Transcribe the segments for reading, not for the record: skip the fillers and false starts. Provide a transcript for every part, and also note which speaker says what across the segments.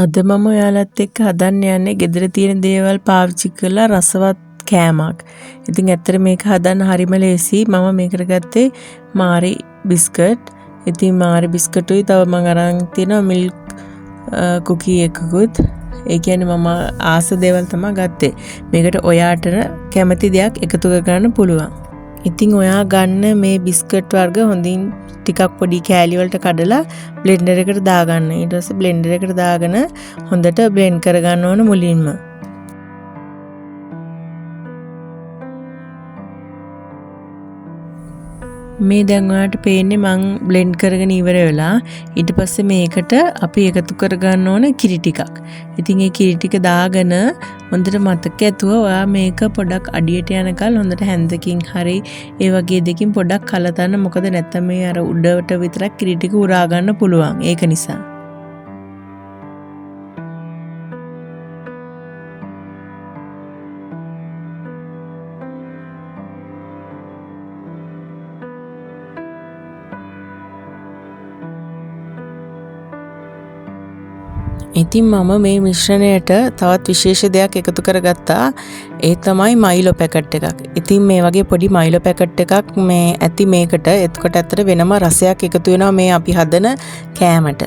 Speaker 1: අද මම ඔයාලත් එක්ක හදන්න යන්නේ ගෙදර තියෙන දේවල් පාවිච්චි කරලා රසවත් කෑමක්. ඉතින් ඇත්තට මේක හදන්න හරිම ලේසි. මම මේකට ගත්තේ මාරි බිස්කට්. ඉතින් මාරි බිස්කටුයි තව මම අරන් තියෙනවා මිල්ක් කුකී එකකුත්. ඒ කියන්නේ මම ආස දේවල් තමයි ගත්තේ. මේකට ඔයාට කැමති දෙයක් එකතු කරගන්න පුළුවන්. ඉතින් ඔයා ගන්න මේ බිස්කට් වර්ග හොඳින් ටිකක් පොඩි කෑලි වලට කඩලා බ්ලෙන්ඩර් එකට දාගන්න. ඊට පස්සේ බ්ලෙන්ඩර් එකට දාගෙන හොඳට බ්ලෙන්ඩ් කරගන්න ඕන මුලින්ම. මේ දැන් ඔයාලට පේන්නේ මං බ්ලෙන්ඩ් කරගෙන ඉවර වෙලා. ඊට පස්සේ මේකට අපි එකතු කරගන්න ඕන කිරි ටිකක්. ඉතින් ඒ කිරි ටික දාගෙන හොඳට මතක ඇතුව ඔයා මේක පොඩක් අඩියට යනකල් හොඳට හැන්දකින් හරි ඒ වගේ දෙකින් පොඩක් කලතන්න. මොකද නැත්නම් මේ අර උඩට විතරක් කිරි ටික උරා ගන්න පුළුවන්. ඒක නිසා. ඉතින් මම මේ මිශ්‍රණයට තවත් විශේෂ දෙයක් එකතු කරගත්තා. ඒ තමයි මයිලෝ පැකට් එකක්. ඉතින් මේ වගේ පොඩි මයිලෝ පැකට් එකක් මේ ඇති මේකට. එතකොට ඇත්තට වෙනම රසයක් එකතු වෙනවා මේ අපි හදන කෑමට.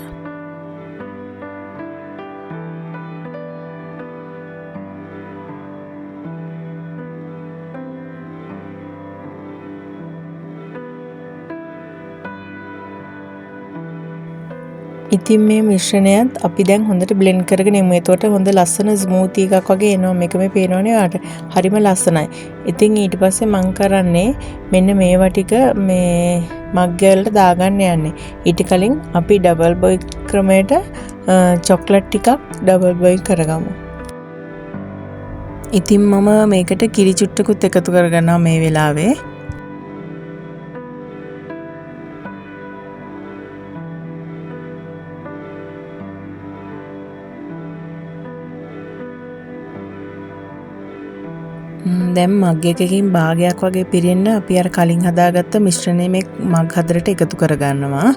Speaker 1: ඉතින් මේ මිශ්‍රණයත් අපි දැන් හොඳට බ්ලෙන්ඩ් කරගෙන යමු. එතකොට හොඳ ලස්සන ස්මූති එකක් වගේ එනවා. මේක මේ පේනවනේ ඔයාලට. හරිම ලස්සනයි. ඉතින් ඊට පස්සේ මම කරන්නේ මෙන්න මේවා ටික මේ මග් වලට දාගන්න යන්නේ. ඊට කලින් අපි ඩබල් බොයිල් ක්‍රමයට චොක්ලට් ටිකක් ඩබල් බොයිල් කරගමු. ඉතින් මම මේකට කිරි චුට්ටකුත් එකතු කරගන්නවා මේ වෙලාවේ. දැන් මග් එකකින් භාගයක් වගේ පිරෙන්න අපි අර කලින් හදාගත්ත මිශ්‍රණය මේ මග් හතරට එකතු කරගන්නවා.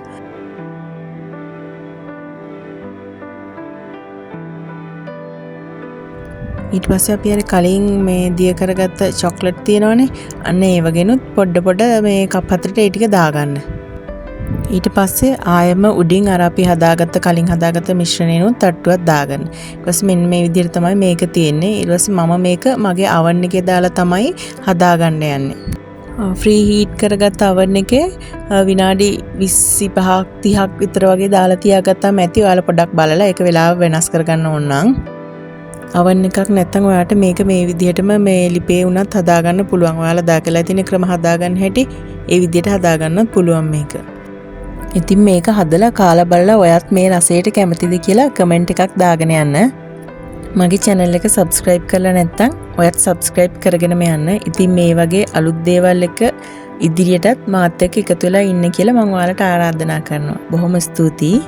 Speaker 1: ඊට පස්සේ අපි අර කලින් මේ දිය කරගත්ත චොක්ලට් තියෙනවනේ. අන්න ඒ වගේනුත් පොඩ මේ කප් හතරට ඒ ටික දාගන්න. ඊට පස්සේ ආයෙම උඩින් අර අපි කලින් හදාගත්ත මිශ්‍රණයනුත් තට්ටුවක් දාගන්න. ඊට පස්සේ මෙන්න මේ විදිහට තමයි මේක තියෙන්නේ. ඊට පස්සේ මම මේක මගේ oven එකේ දාලා තමයි හදාගන්න යන්නේ. ෆ්‍රී හීට් කරගත්ත oven එකේ විනාඩි 25ක් 30ක් විතර වගේ දාලා තියාගත්තාම ඇති. ඔයාලා පොඩ්ඩක් බලලා ඒක වෙලාව වෙනස් කරගන්න ඕන නම්. oven එකක් නැත්නම් ඔයාලට මේක මේ විදිහටම මේ ලිපේ උනත් හදාගන්න පුළුවන්. ඔයාලා දාලා තියෙන ක්‍රම හදාගන්න හැටි ඒ විදිහට හදාගන්නත් පුළුවන් මේක. ඉතින් මේක හදලා කාලා බලලා ඔයත් මේ රසයට කැමතිද කියලා කමෙන්ට් එකක් දාගෙන යන්න. මගේ channel එක subscribe කරලා නැත්නම් ඔයත් subscribe කරගෙනම යන්න. ඉතින් මේ වගේ අලුත් දේවල් එක ඉදිරියටත් මාත් එක්ක එකතු වෙලා ඉන්න කියලා මම ඔයාලට ආරාධනා කරනවා. බොහොම ස්තුතියි.